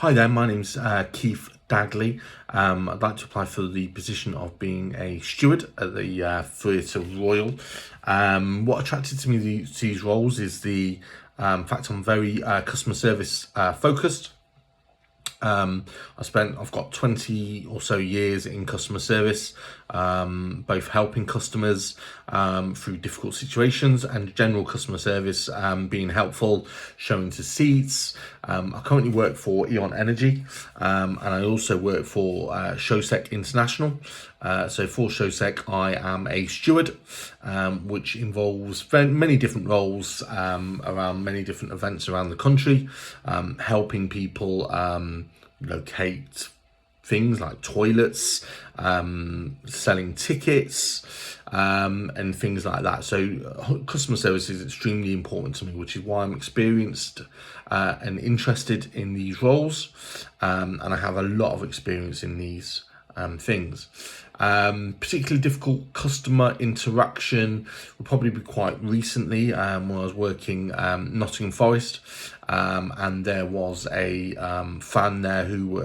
Hi there, my name's Keith Dagley. I'd like to apply for the position of being a steward at the Theatre Royal. What attracted to me to these roles is the fact I'm very customer service focused. I've got 20 or so years in customer service, both helping customers through difficult situations and general customer service, being helpful, showing to seats. I currently work for E.ON Energy, and I also work for Showsec International. So for Showsec, I am a steward, which involves many different roles around many different events around the country, helping people locate things like toilets, selling tickets, and things like that. So customer service is extremely important to me, which is why I'm experienced and interested in these roles, and I have a lot of experience in these things. Particularly difficult customer interaction will probably be quite recently, when I was working Nottingham Forest, and there was a fan there who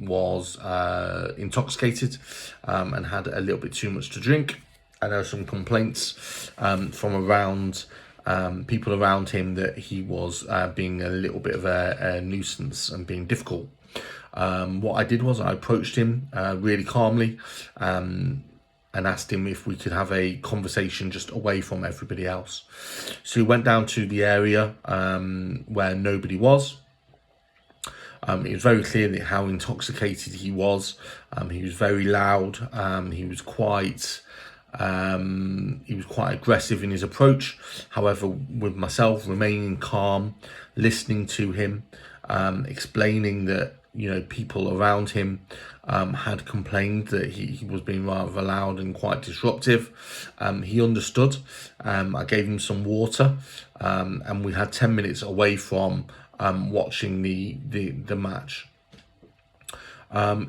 was intoxicated and had a little bit too much to drink, and there were some complaints from around people around him that he was being a little bit of a nuisance and being difficult. What I did was I approached him really calmly and asked him if we could have a conversation just away from everybody else. So he went down to the area where nobody was. It was very clear that how intoxicated he was. He was very loud. He was quite aggressive in his approach. However, with myself remaining calm, listening to him, explaining that people around him had complained that he was being rather loud and quite disruptive. He understood. I gave him some water, and we had 10 minutes away from watching the match.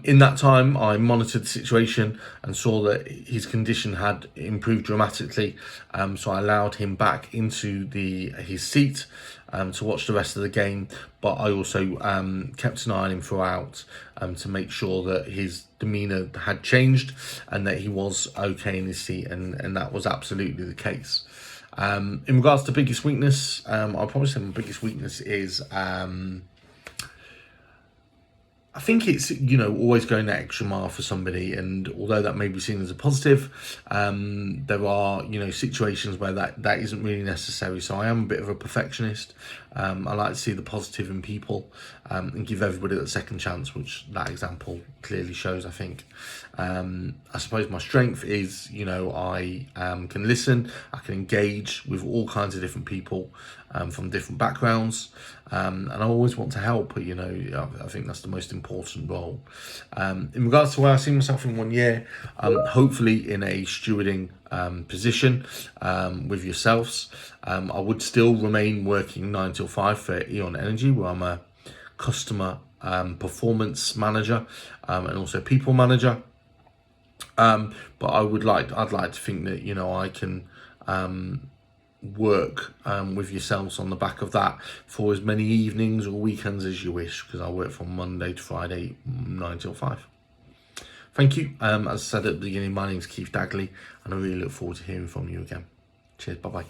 In that time, I monitored the situation and saw that his condition had improved dramatically. So I allowed him back into his seat to watch the rest of the game. But I also kept an eye on him throughout to make sure that his demeanour had changed and that he was okay in his seat. And that was absolutely the case. In regards to biggest weakness, I'll probably say my biggest weakness is I think it's, always going that extra mile for somebody. And although that may be seen as a positive, there are, situations where that isn't really necessary. So I am a bit of a perfectionist. I like to see the positive in people and give everybody that second chance, which that example clearly shows, I think. I suppose my strength is, I can listen, I can engage with all kinds of different people from different backgrounds, and I always want to help. I think that's the most important role. In regards to where I see myself in 1 year, hopefully in a stewarding position with yourselves. I would still remain working 9 till 5 for E.ON Energy, where I'm a customer performance manager and also people manager. But I'd like to think that I can work with yourselves on the back of that for as many evenings or weekends as you wish, because I work from Monday to Friday 9 till 5. Thank you. As I said at the beginning, my name's Keith Dagley, and I really look forward to hearing from you again. Cheers. Bye bye.